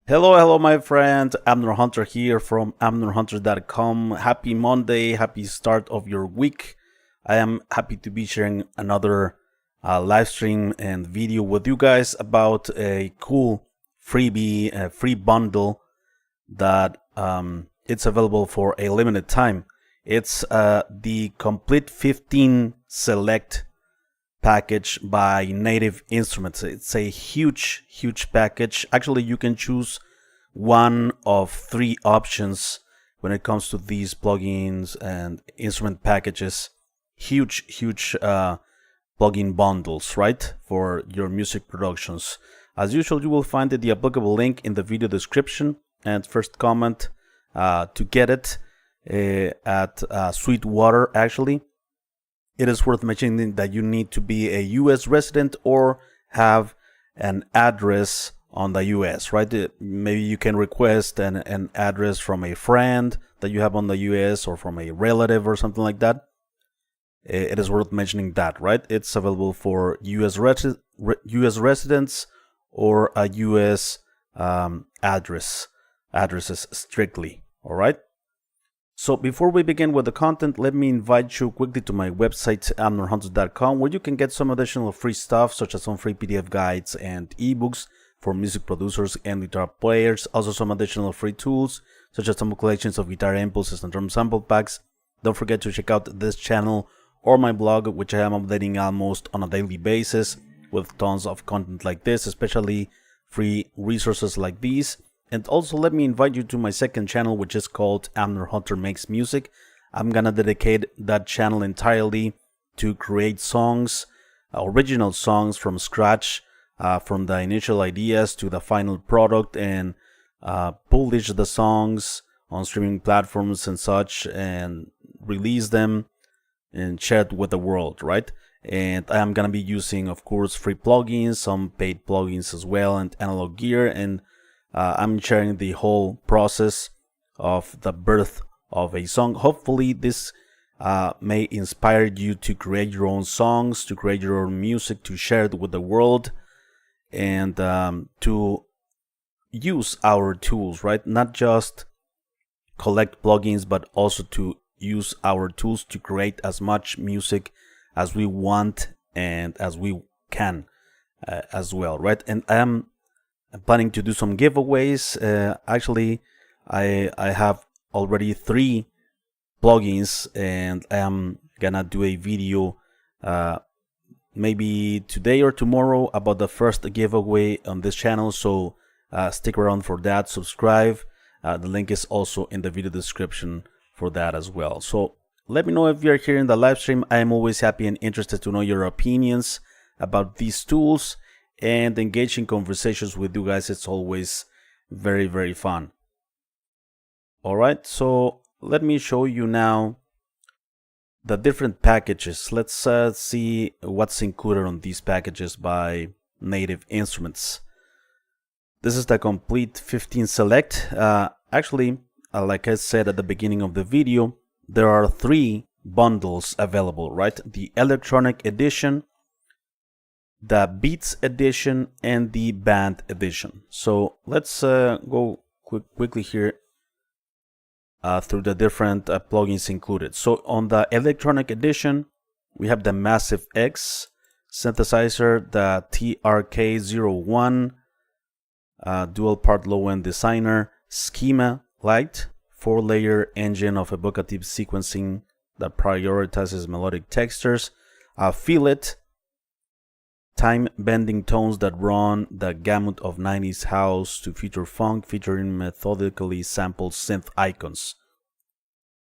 Hello, my friend. Amner Hunter here from amnerhunter.com. Happy Monday, happy start of your week. I am happy to be sharing another live stream and video with you guys about a cool freebie, a free bundle that it's available for a limited time. It's the Komplete 15 Select package by Native Instruments. It's a huge package. Actually, you can choose one of three options when it comes to these plugins and instrument packages. Huge plugin bundles, right, for your music productions. As usual, you will find the applicable link in the video description and first comment to get it at Sweetwater. Actually, it is worth mentioning that you need to be a US resident or have an address on the US, right? Maybe you can request an address from a friend that you have on the US or from a relative or something like that. It is worth mentioning that, right? It's available for US residents or a US addresses strictly, all right? So before we begin with the content, let me invite you quickly to my website, amnerhunter.com, where you can get some additional free stuff, such as some free PDF guides and ebooks for music producers and guitar players. Also some additional free tools, such as some collections of guitar impulses and drum sample packs. Don't forget to check out this channel or my blog, which I am updating almost on a daily basis with tons of content like this, especially free resources like these. And also let me invite you to my second channel, which is called Amner Hunter Makes Music. I'm gonna dedicate that channel entirely to create songs, original songs from scratch, from the initial ideas to the final product, and publish the songs on streaming platforms and such, and release them and share it with the world, right? And I am gonna be using, of course, free plugins, some paid plugins as well, and analog gear, and I'm sharing the whole process of the birth of a song. Hopefully this may inspire you to create your own songs, to create your own music, to share it with the world, and to use our tools, right? Not just collect plugins, but also to use our tools to create as much music as we want and as we can as well, right? And I'm planning to do some giveaways. Actually, I have already 3 plugins, and I'm gonna do a video maybe today or tomorrow about the first giveaway on this channel, so stick around for that. Subscribe. The link is also in the video description for that as well. So let me know if you're here in the live stream. I am always happy and interested to know your opinions about these tools and engaging conversations with you guys. It's always very fun. All right, so let me show you now the different packages. Let's see what's included on these packages by Native Instruments. This is the Komplete 15 Select. Actually, like I said at the beginning of the video, there are 3 bundles available, right? The Electronic Edition, the Beats Edition, and the Band Edition. So let's go quickly here through the different plugins included. So on the Electronic Edition, we have the Massive X synthesizer, the TRK01 dual part low-end designer, Schema Lite 4-layer engine of evocative sequencing that prioritizes melodic textures, Feel It, time-bending tones that run the gamut of 90s house to future funk, featuring methodically sampled synth icons.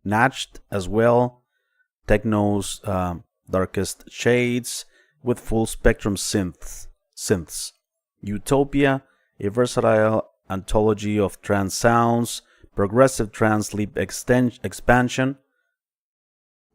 Natched as well, techno's darkest shades with full spectrum synths. Utopia, a versatile anthology of trance sounds, progressive trance leap expansion,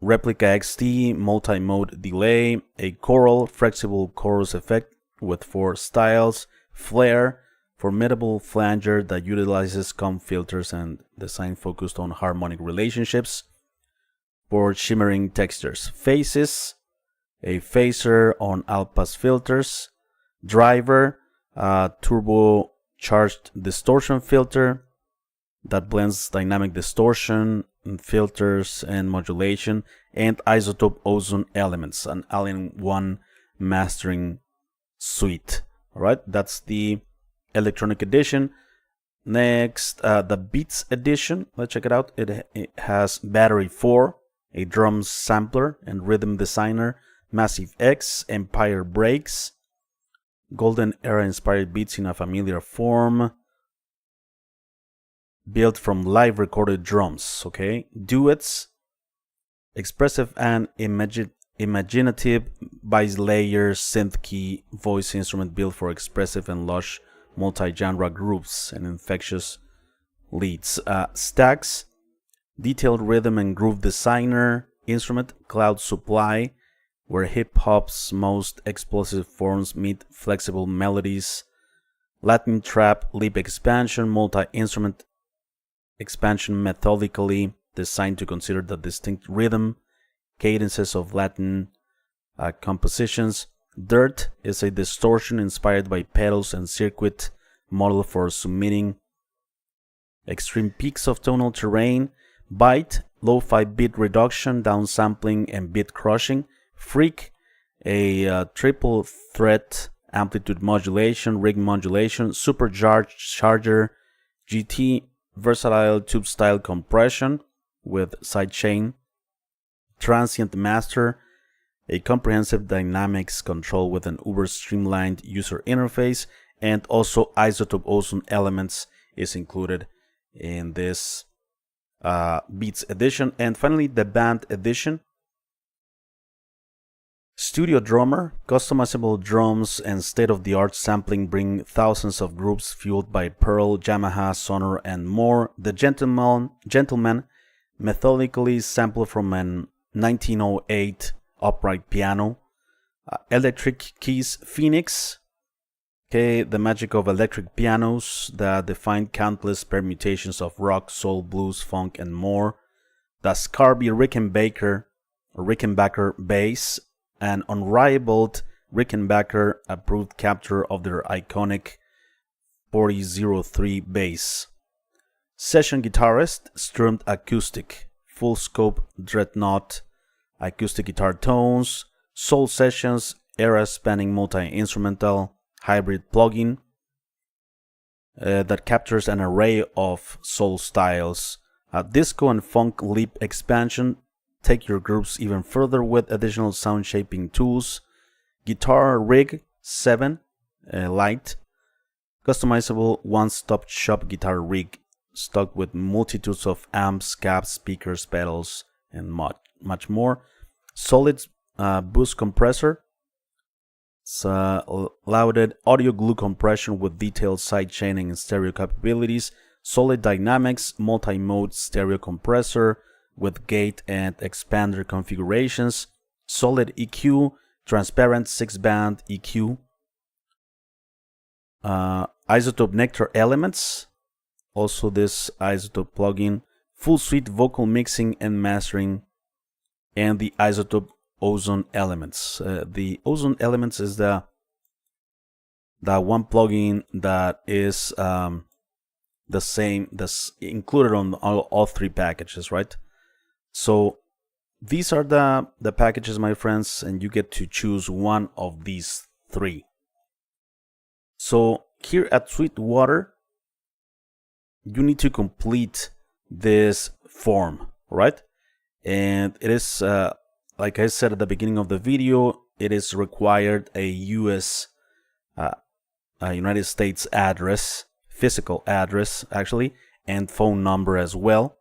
Replica XT, multi-mode delay, a choral, flexible chorus effect with 4 styles, Flare, formidable flanger that utilizes comb filters and design focused on harmonic relationships, for shimmering textures, Faces, a phaser on outpass filters, Driver, turbo charged distortion filter that blends dynamic distortion and filters and modulation, and iZotope Ozone Elements, an all-in-one mastering suite. All right, that's the electronic edition. Next, the Beats edition. Let's check it out. It has Battery 4, a drum sampler and rhythm designer, Massive X, Empire Breaks, Golden Era inspired beats in a familiar form, built from live recorded drums. Okay, duets, expressive and imaginative bi-layer synth key voice instrument built for expressive and lush multi-genre groups and infectious leads. Stacks, detailed rhythm and groove designer instrument, Cloud Supply, where hip-hop's most explosive forms meet flexible melodies. Latin trap, leap expansion, multi-instrument expansion methodically designed to consider the distinct rhythm cadences of Latin compositions. Dirt is a distortion inspired by pedals and circuit model for submitting extreme peaks of tonal terrain. Byte, lo-fi beat reduction, downsampling, and beat crushing. Freak, a triple threat amplitude modulation, rig modulation, supercharger, GT, versatile tube style compression with sidechain. Transient master, a comprehensive dynamics control with an uber streamlined user interface, and also iZotope Ozone Elements is included in this Beats edition. And finally, the Band edition. Studio Drummer, customizable drums and state-of-the-art sampling bring thousands of groups fueled by Pearl, Yamaha, Sonor, and more. The Gentleman methodically sampled from an 1908 upright piano. Electric Keys Phoenix, okay, the magic of electric pianos that define countless permutations of rock, soul, blues, funk, and more. The Scarbee Rickenbacker bass, an unrivaled Rickenbacker approved capture of their iconic 4003 bass. Session guitarist, strummed acoustic, full scope dreadnought, acoustic guitar tones, soul sessions, era spanning multi-instrumental hybrid plugin that captures an array of soul styles. Disco and funk leap expansion, take your groups even further with additional sound shaping tools. Guitar Rig 7 Lite, customizable one-stop shop guitar rig stocked with multitudes of amps, cabs, speakers, pedals, and much more. Solid boost compressor, it's lauded audio glue compression with detailed sidechaining and stereo capabilities. Solid dynamics, multi-mode stereo compressor with gate and expander configurations. Solid EQ, transparent 6-band EQ. iZotope Nectar Elements, also this iZotope plugin. Full suite vocal mixing and mastering. And the iZotope Ozone Elements. The Ozone Elements is the one plugin that is the same, that's included on all three packages, right? So these are the packages, my friends, and you get to choose one of these three. So here at Sweetwater, you need to complete this form, right? And it is, like I said at the beginning of the video, it is required a United States address, physical address actually, and phone number as well.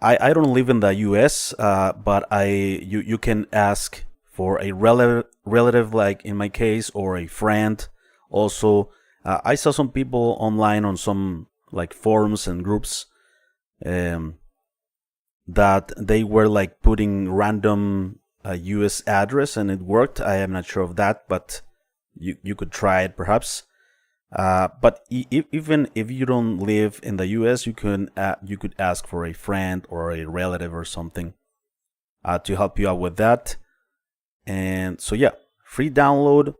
I don't live in the US, but you can ask for a relative, like in my case, or a friend. Also, I saw some people online on some like forums and groups that they were like putting random US address, and it worked. I am not sure of that, but you could try it perhaps. But even if you don't live in the US, you could ask for a friend or a relative or something to help you out with that. And so yeah, free download.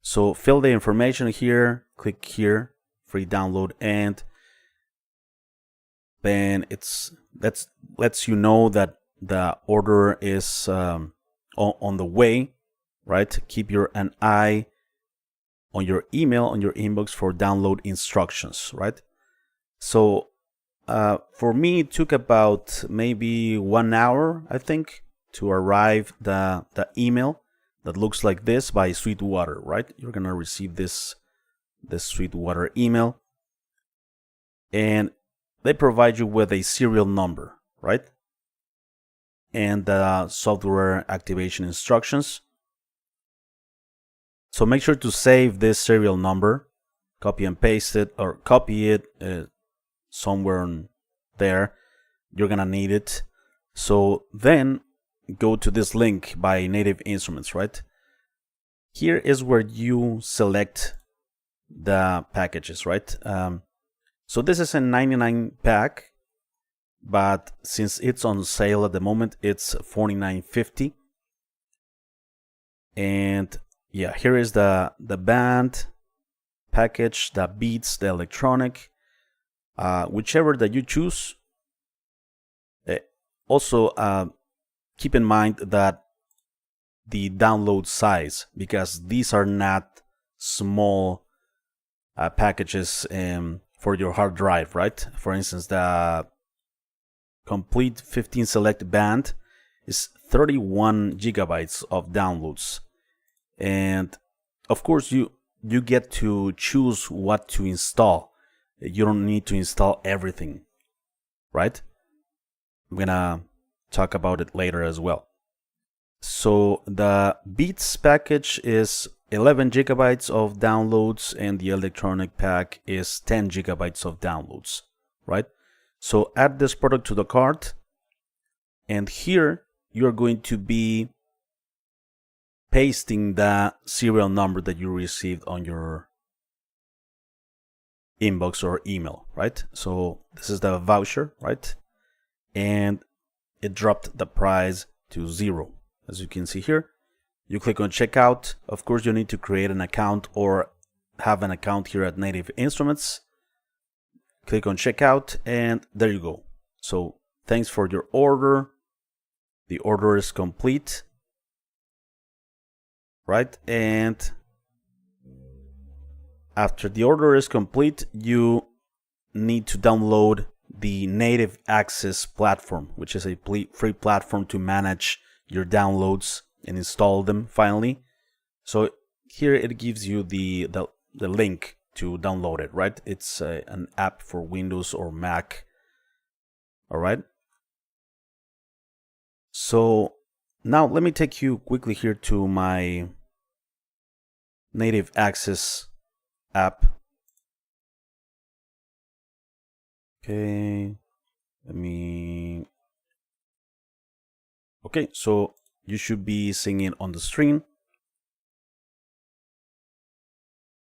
So fill the information here, click here, free download, and then lets you know that the order is on the way, right? Keep an eye on your email, on your inbox for download instructions, right? So for me, it took about maybe 1 hour, I think, to arrive the email that looks like this by Sweetwater, right? You're gonna receive this Sweetwater email, and they provide you with a serial number, right? And the software activation instructions. So make sure to save this serial number, copy and paste it, or copy it somewhere there. You're gonna need it. So then go to this link by Native Instruments, right? Here is where you select the packages, right? So this is a 99 pack, but since it's on sale at the moment, it's $49.50. And yeah, here is the band package, the beats, the electronic, whichever that you choose. Also, keep in mind that the download size, because these are not small packages for your hard drive, right? For instance, the Komplete 15 Select band is 31 gigabytes of downloads, and of course you get to choose what to install. You don't need to install everything, right? I'm gonna talk about it later as well. So the Beats package is 11 gigabytes of downloads, and the electronic pack is 10 gigabytes of downloads, right? So add this product to the cart, and here you're going to be pasting the serial number that you received on your inbox or email, right? So this is the voucher, right? And it dropped the price to 0. As you can see here, you click on checkout. Of course, you need to create an account or have an account here at Native Instruments. Click on checkout, and there you go. So thanks for your order. The order is complete, right? And after the order is complete, you need to download the Native Access platform, which is a free platform to manage your downloads and install them finally. So here it gives you the link to download it, right? It's an app for Windows or Mac. All right. So now let me take you quickly here to my Native Access app. Okay, okay, so you should be seeing it on the screen.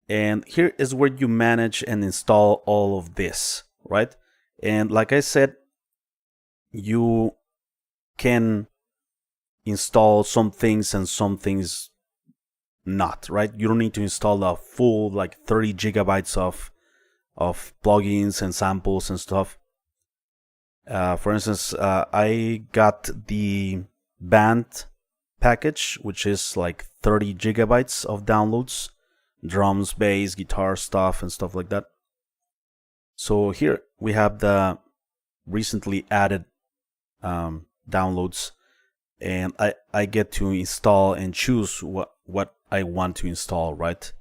And here is where you manage and install all of this, right? And like I said, you can install some things and some things not, right? You don't need to install a full like 30 gigabytes of plugins and samples and stuff. For instance, I got the band package, which is like 30 gigabytes of downloads, drums, bass, guitar stuff, and stuff like that. So here we have the recently added downloads, and I get to install and choose what I want to install, right?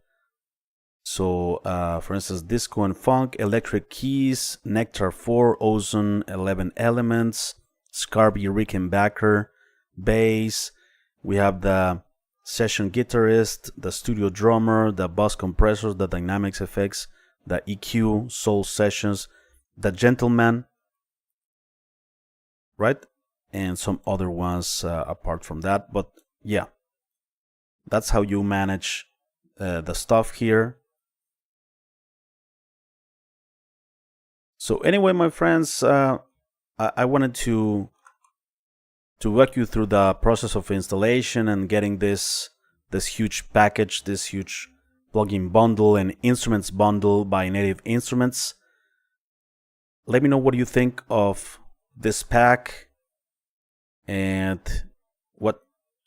So for instance, Disco and Funk, Electric Keys, Nectar 4, Ozone Elements, Scarbee, Rickenbacker, bass. We have the session guitarist, the studio drummer, the bus compressors, the dynamics effects, the EQ, soul sessions, the gentleman, right? And some other ones apart from that. But yeah, that's how you manage the stuff here. So anyway, my friends, I wanted to walk you through the process of installation and getting this huge package, this huge plugin bundle and instruments bundle by Native Instruments. Let me know what you think of this pack and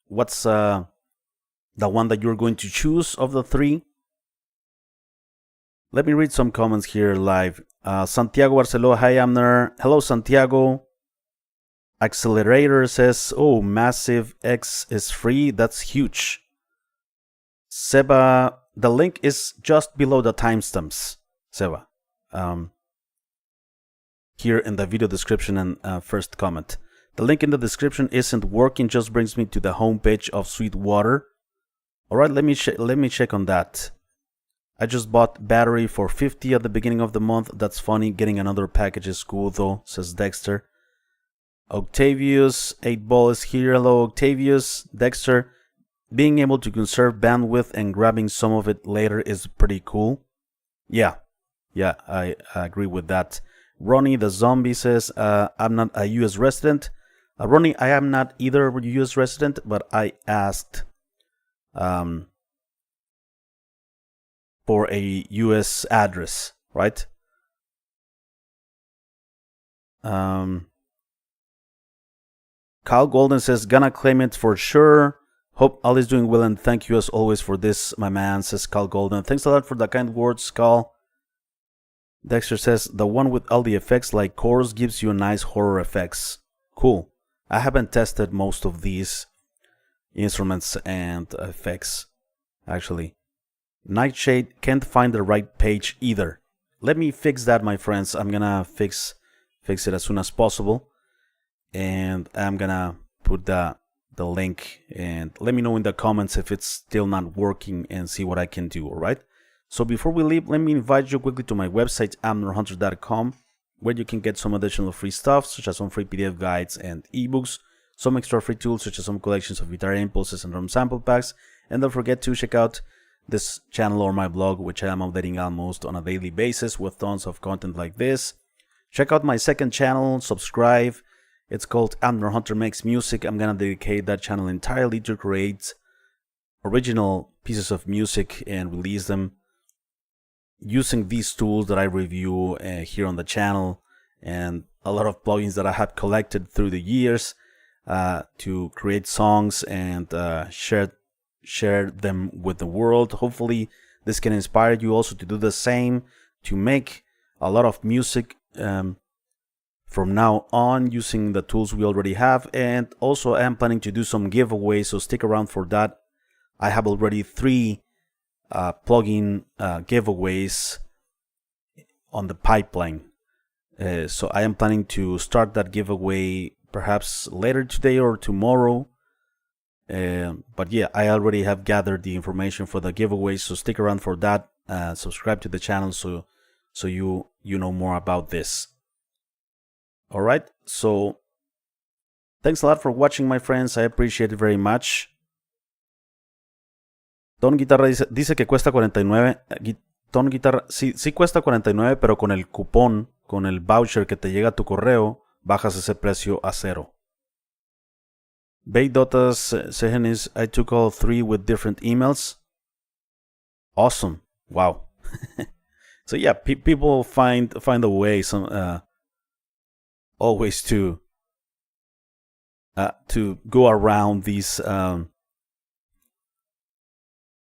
what's the one that you're going to choose of the three. Let me read some comments here live. Santiago Barceló, hi Amner. Hello Santiago. Accelerator says, oh, Massive X is free. That's huge. Seba, the link is just below the timestamps. Seba, here in the video description and first comment. The link in the description isn't working, just brings me to the homepage of Sweetwater. Alright, let me check on that. I just bought battery for 50 at the beginning of the month. That's funny. Getting another package is cool though, says Dexter. Octavius 8ball is here. Hello Octavius. Dexter, being able to conserve bandwidth and grabbing some of it later is pretty cool. Yeah, I agree with that. Ronnie the Zombie says, I'm not a US resident. Ronnie, I am not either a US resident, but I asked for a US address, right? Kyle Golden says, gonna claim it for sure. Hope all is doing well and thank you as always for this, my man, says Kyle Golden. Thanks a lot for the kind words, Kyle. Dexter says, the one with all the effects like chorus gives you nice horror effects. Cool. I haven't tested most of these instruments and effects, actually. Nightshade, can't find the right page either. Let me fix that, my friends. I'm gonna fix it as soon as possible. And I'm gonna put the link and let me know in the comments if it's still not working and see what I can do, alright? So before we leave, let me invite you quickly to my website, amnorhunter.com, where you can get some additional free stuff, such as some free PDF guides and ebooks, some extra free tools, such as some collections of guitar impulses and drum sample packs, and don't forget to check out this channel or my blog, which I am updating almost on a daily basis with tons of content like this. Check out my second channel, subscribe. It's called Amner Hunter Makes Music. I'm gonna dedicate that channel entirely to create original pieces of music and release them using these tools that I review here on the channel and a lot of plugins that I have collected through the years to create songs and share them with the world. Hopefully this can inspire you also to do the same, to make a lot of music from now on using the tools we already have. And also I am planning to do some giveaways, so stick around for that. I have already 3 plugin giveaways on the pipeline, so I am planning to start that giveaway perhaps later today or tomorrow, but yeah, I already have gathered the information for the giveaway, so stick around for that. Subscribe to the channel so you know more about this. Alright, so thanks a lot for watching, my friends. I appreciate it very much. Ton Guitarra dice que cuesta 49. Ton Guitarra, sí cuesta 49, pero con el cupón, con el voucher que te llega a tu correo, bajas ese precio a 0. Baydotas Sehenis, I took all 3 with different emails. Awesome. Wow. So yeah, people find a way always to go around these.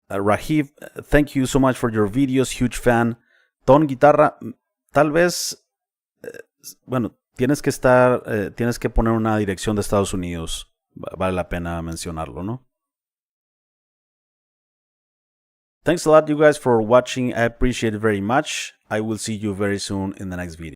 Rajiv, thank you so much for your videos, huge fan. Ton Guitarra, tal vez, bueno, tienes que poner una dirección de Estados Unidos, vale la pena mencionarlo, ¿no? Thanks a lot, you guys, for watching. I appreciate it very much. I will see you very soon in the next video.